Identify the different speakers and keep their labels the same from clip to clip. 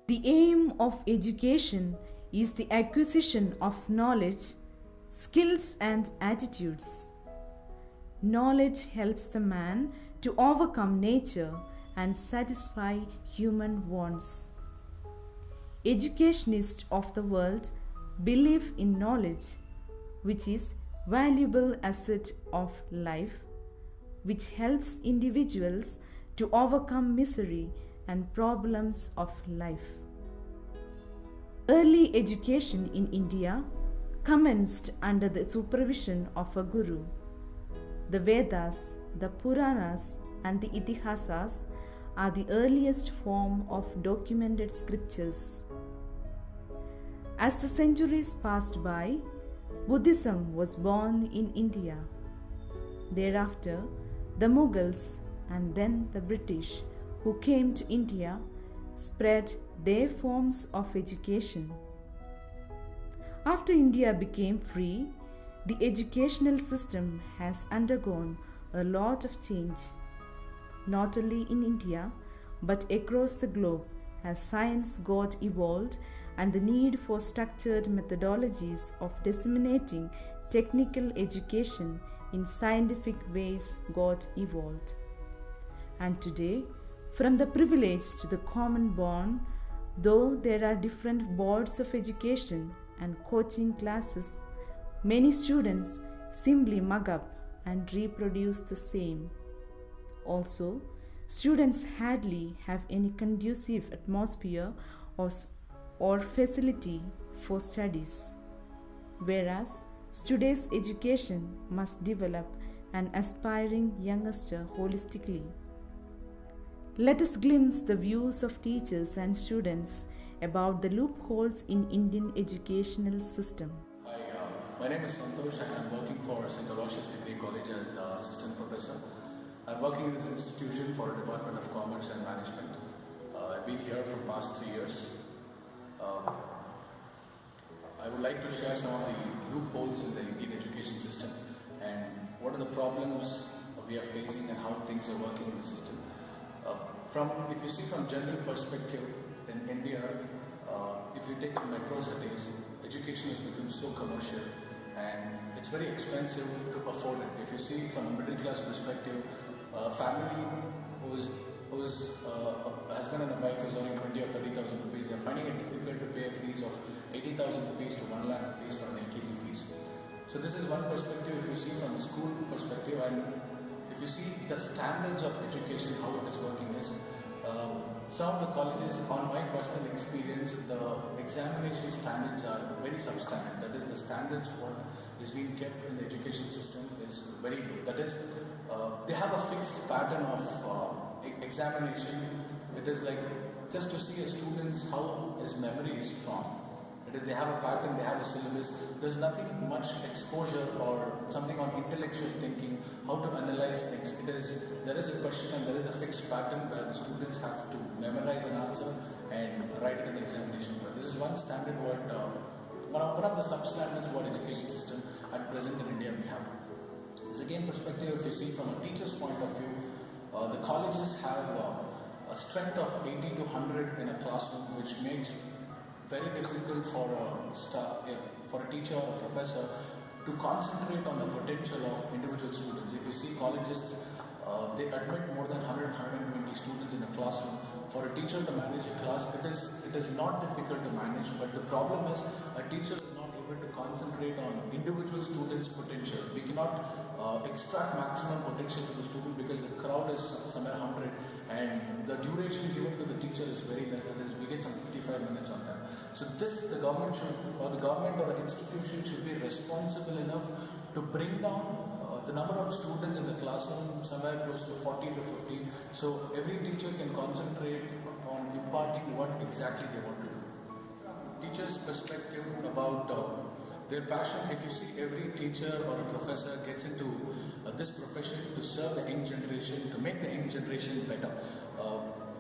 Speaker 1: The aim of education is the acquisition of knowledge, skills, and attitudes. Knowledge helps the man to overcome nature and satisfy human wants. Educationists of the world believe in knowledge, which is valuable asset of life, which helps individuals to overcome misery and problems of life. Early education in India commenced under the supervision of a guru. The Vedas, the Puranas, and the Itihasas are the earliest form of documented scriptures. As the centuries passed by, Buddhism was born in India. Thereafter, the Mughals and then the British who came to India spread their forms of education. After India became free, the educational system has undergone a lot of change, not only in India but across the globe as science got evolved and the need for structured methodologies of disseminating technical education in scientific ways got evolved. And today, from the privileged to the common born, though there are different boards of education and coaching classes, many students simply mug up and reproduce the same. Also, students hardly have any conducive atmosphere or facility for studies, whereas today's education must develop an aspiring youngster holistically. Let us glimpse the views of teachers and students about the loopholes in Indian educational system.
Speaker 2: Hi, my name is Santosh and I'm working for St. Aloysius Degree College as assistant professor. I'm working in this institution for Department of Commerce and Management. I've been here for the past 3 years. I would like to share some of the loopholes in the Indian education system and what are the problems we are facing and how things are working in the system. If you see from general perspective in India, if you take metro cities, education has become so commercial and it's very expensive to afford it. If you see from a middle class perspective, a family whose husband and a wife is earning 20 or 30,000 rupees, they are finding it difficult to pay a fees of 80,000 rupees to 1 lakh rupees for an LKG fees. So this is one perspective if you see from a school perspective, and if you see the standards of education, how it is working is, some of the colleges, on my personal experience, the examination standards are very substandard. That is, the standards what is being kept in the education system is very low. That is, they have a fixed pattern of examination. It is like just to see a student's how his memory is strong. It is, they have a pattern, they have a syllabus. There's nothing much exposure or something on intellectual thinking, how to analyze things. There is a question and there is a fixed pattern where the students have to memorize an answer and write it in the examination. But this is one standard what, one of the sub-standards what education system at present in India we have. This again perspective, if you see from a teacher's point of view, the colleges have a strength of 80 to 100 in a classroom, which makes very difficult for a teacher or a professor to concentrate on the potential of individual students. If you see colleges, they admit more than 100-120 students in a classroom. For a teacher to manage a class, it is not difficult to manage, but the problem is a teacher is not able to concentrate on individual students' potential. We cannot extract maximum potential from the student because the crowd is somewhere 100 and the duration given to the teacher is very less. That is, we get some 55 minutes on that. So the government or an institution should be responsible enough to bring down the number of students in the classroom somewhere close to 40 to 50. So every teacher can concentrate on imparting what exactly they want to do. Teachers' perspective about their passion. If you see, every teacher or a professor gets into this profession to serve the young generation, to make the young generation better.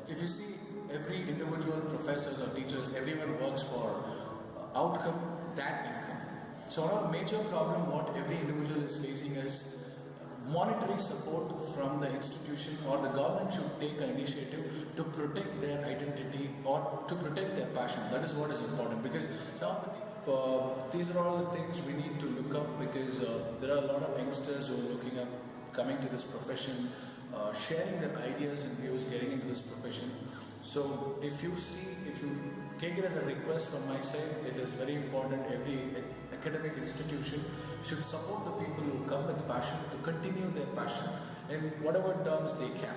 Speaker 2: If you see, every individual professors or teachers, everyone works for outcome, that income. So one of the major problem what every individual is facing is monetary support from the institution, or the government should take an initiative to protect their identity or or to protect their passion. That is what is important, because some of the these are all the things we need to look up, because there are a lot of youngsters who are looking up, coming to this profession, sharing their ideas and views, getting into this profession. So if you take it as a request from my side, it is very important. Every academic institution should support the people who come with passion to continue their passion in whatever terms they can.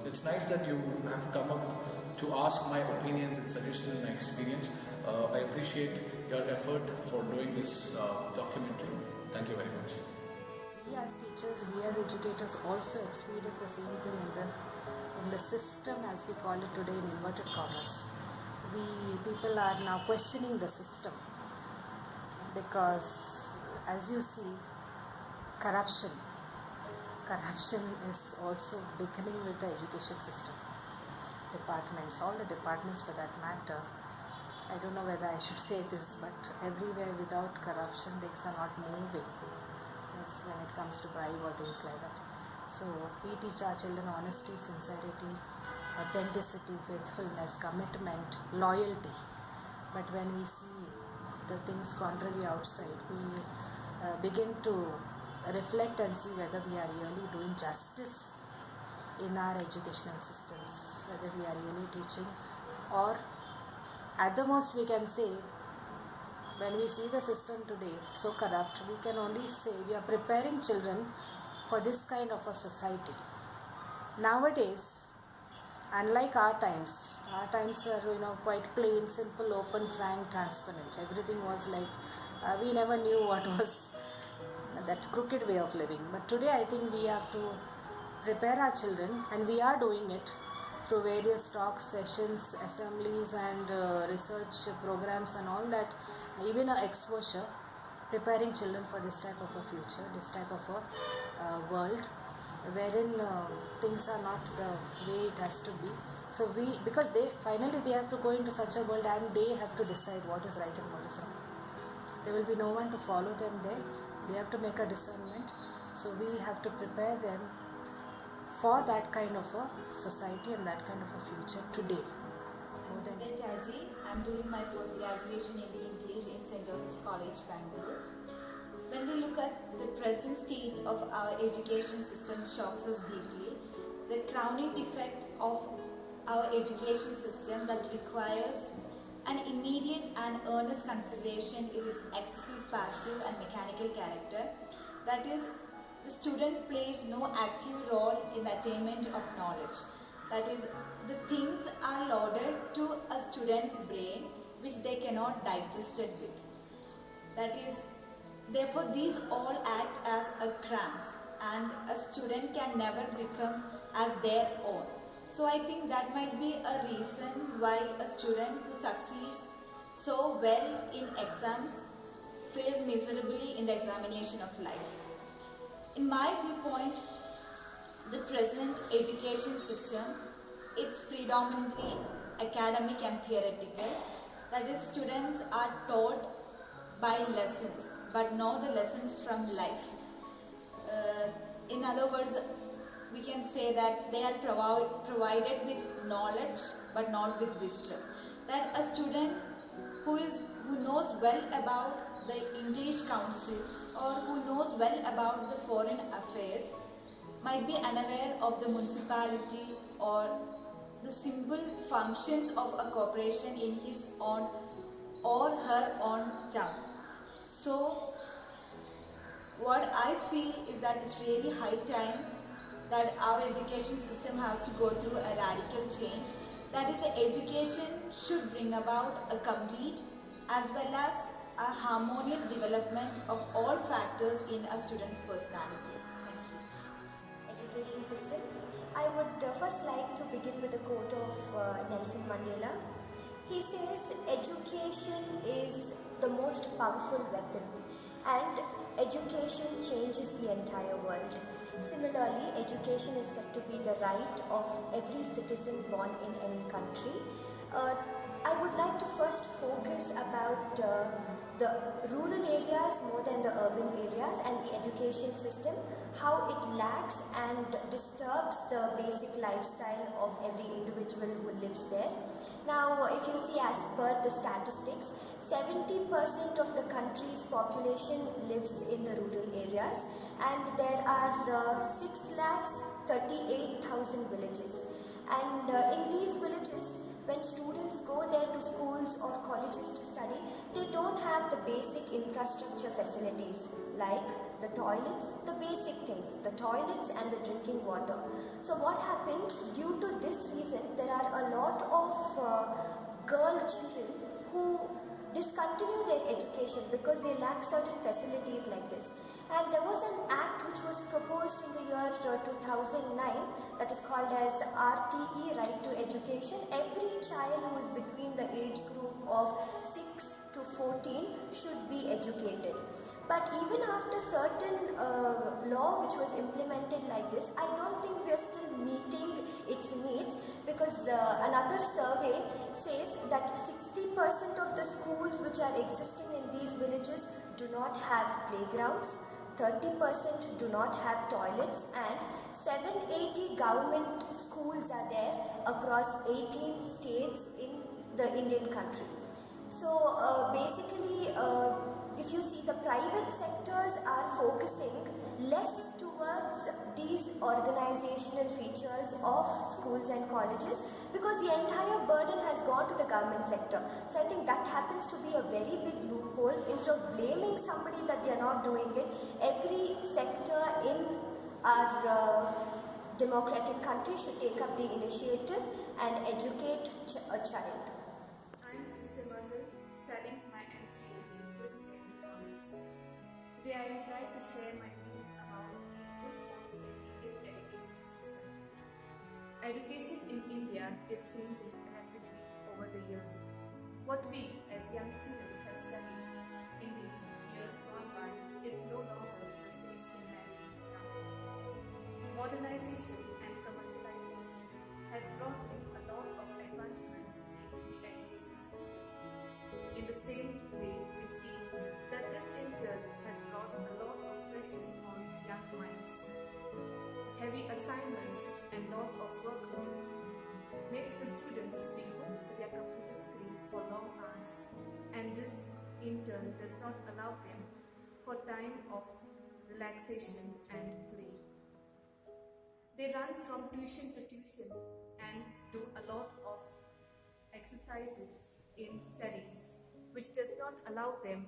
Speaker 2: It's nice that you have come up to ask my opinions and suggestions and my experience. I appreciate your effort for doing this documentary. Thank you very much.
Speaker 3: We as teachers, we as educators also experience the same thing in the system, as we call it today, in inverted commas. People are now questioning the system, because as you see, corruption is also beginning with the education system. Departments, all the departments for that matter, I don't know whether I should say this, but everywhere without corruption things are not moving, as when it comes to bribe or things like that. So we teach our children honesty, sincerity, authenticity, faithfulness, commitment, loyalty. But when we see the things contrary outside, we begin to reflect and see whether we are really doing justice in our educational systems, whether we are really teaching, or at the most we can say, when we see the system today so corrupt, we can only say we are preparing children for this kind of a society. Nowadays, unlike our times were quite plain, simple, open, frank, transparent. Everything was like, we never knew what was that crooked way of living. But today I think we have to prepare our children, and we are doing it through various talks, sessions, assemblies and research programs and all that, even exposure, preparing children for this type of a future, this type of a world wherein things are not the way it has to be. So because they have to go into such a world, and they have to decide what is right and what is wrong. There will be no one to follow them there. They have to make a discernment. So we have to prepare them for that kind of a society and that kind of a future today.
Speaker 4: I'm doing my post-graduation in English in St. Joseph's College, Bangalore. When we look at the present state of our education system, shocks us deeply. The crowning defect of our education system that requires an immediate and earnest consideration is its excessive passive and mechanical character. That is, the student plays no active role in the attainment of knowledge. That is, the things are loaded to a student's brain which they cannot digest it with. That is, therefore these all act as a cramps, and a student can never become as their own. So I think that might be a reason why a student who succeeds so well in exams fails miserably in the examination of life. In my viewpoint, the present education system, it's predominantly academic and theoretical. That is, students are taught by lessons, but not the lessons from life. In other words, we can say that they are provided with knowledge, but not with wisdom. That a student who knows well about the English Council, or who knows well about the foreign affairs, might be unaware of the municipality or the simple functions of a corporation in his own or her own tongue. So what I feel is that it's really high time that our education system has to go through a radical change. That is, the education should bring about a complete as well as a harmonious development of all factors in a student's personality. Thank you.
Speaker 5: Education system. I would first like to begin with a quote of Nelson Mandela. He says, education is the most powerful weapon, and education changes the entire world. Similarly, education is said to be the right of every citizen born in any country. I would like to first focus about the rural areas more than the urban areas and the education system, how it lacks and disturbs the basic lifestyle of every individual people who lives there. Now, if you see as per the statistics, 70% of the country's population lives in the rural areas, and there are 6,38,000 villages. And in these villages, when students go there to schools or colleges to study, they don't have the basic infrastructure facilities like the toilets, the basic things, the toilets and the drinking water. So what happens, due to this reason, there are a lot of girl children who discontinue their education because they lack certain facilities like this. And there was an act which was proposed in the year 2009 that is called as RTE, Right to Education. Every child who is between the age group of 6 to 14 should be educated. But even after certain law which was implemented like this, I don't think we are still meeting its needs, because another survey says that 60% of the schools which are existing in these villages do not have playgrounds, 30% do not have toilets, and 780 government schools are there across 18 states in the Indian country. So basically, if you see, the private sectors are focusing less towards these organizational features of schools and colleges, because the entire burden has gone to the government sector. So I think that happens to be a very big loophole. Instead of blaming somebody that they are not doing it, every sector in our democratic country should take up the initiative and educate a child.
Speaker 6: I'm Sister Mother, studying my MCA in Christian College. Today I would like to share my views about the loopholes in Indian education system. Education in India is changing rapidly over the years. What we as young students have studied in the years gone by is no longer the same scenario now. Modernization and commercialization has brought in a lot of advancement in the education system. In the same way, we see that this in turn has brought a lot of pressure on young minds. Heavy assignments and lot of workload makes the students be hooked to their computer screens for long hours, and this in turn does not allow them for time of relaxation and play. They run from tuition to tuition and do a lot of exercises in studies, which does not allow them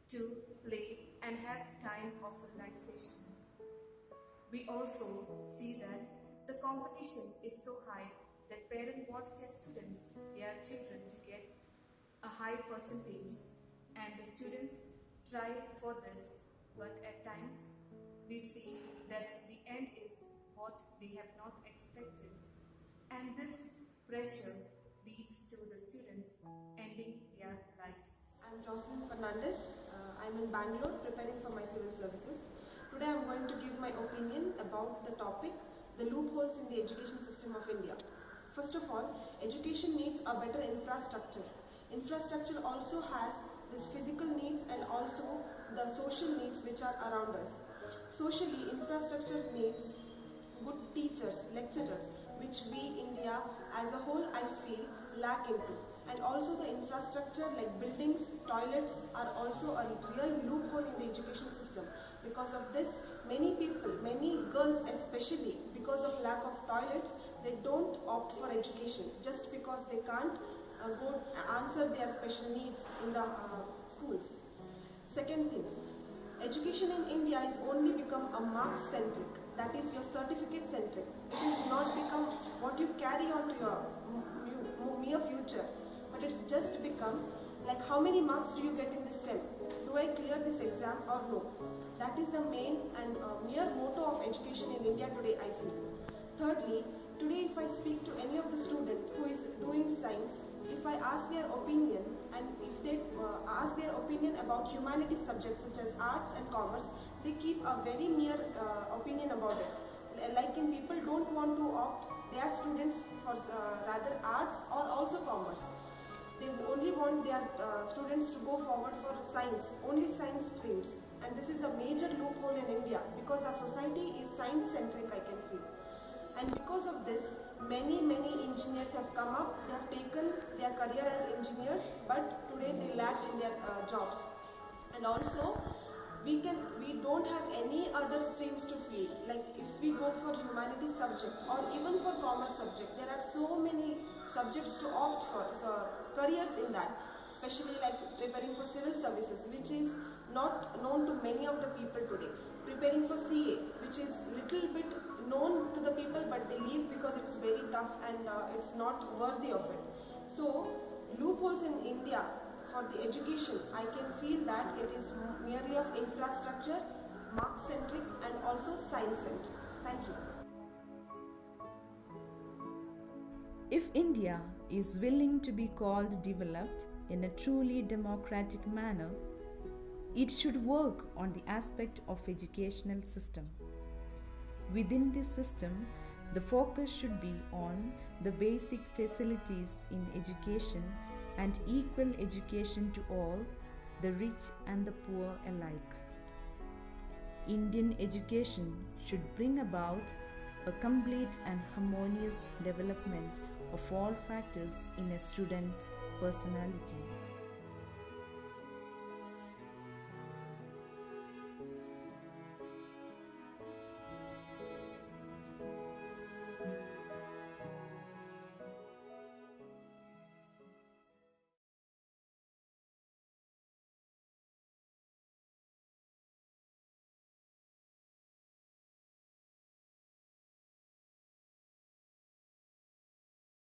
Speaker 6: to play and have time of relaxation. We also see that the competition is so high that parents want their students, their children, to get a high percentage, and the students try for this, but at times we see that the end is what they have not expected, and this pressure leads to the students ending their lives.
Speaker 7: I'm Jocelyn Fernandez. I'm in Bangalore preparing for my civil services. Today I'm going to give my opinion about the topic, the loopholes in the education system of India. First of all, education needs a better infrastructure. Infrastructure also has this physical needs and also the social needs which are around us. Socially, infrastructure needs good teachers, lecturers, which we India as a whole I feel lack into. And also the infrastructure like buildings, toilets are also a real loophole in the education system. Because of this, many people, many girls especially, because of lack of toilets, they don't opt for education just because they can't go answer their special needs in the schools. Second thing, education in India is only become a marks centric, that is your certificate centric. It is not become what you carry on to your near future, but it's just become like how many marks do you get in this SEM? Do I clear this exam or no? That is the main and mere motto of education in India today, I feel. Thirdly, today if I speak to any of the student who is doing science, if I ask their opinion, and if they ask their opinion about humanities subjects such as arts and commerce, they keep a very mere opinion about it. Like in people don't want to opt their students for rather arts or also commerce. They only want their students to go forward for science, only science streams. And this is a major loophole in India because our society is science centric, I can feel. And because of this, many engineers have have come up, they have taken their career as engineers, but today they lack in their jobs. And also, we don't have any other streams to feed. Like if we go for humanities subject or even for commerce subject, there are so many subjects to opt for, so careers in that, especially like preparing for civil services, which is not known to many of the people today. Preparing for CA, which is little bit known to the people, but they leave because it's very tough and it's not worthy of it. So loopholes in India for the education, I can feel that it is merely of infrastructure, mark-centric and also science-centric. Thank you.
Speaker 1: If India is willing to be called developed in a truly democratic manner, it should work on the aspect of educational system. Within this system, the focus should be on the basic facilities in education and equal education to all, the rich and the poor alike. Indian education should bring about a complete and harmonious development of all factors in a student personality.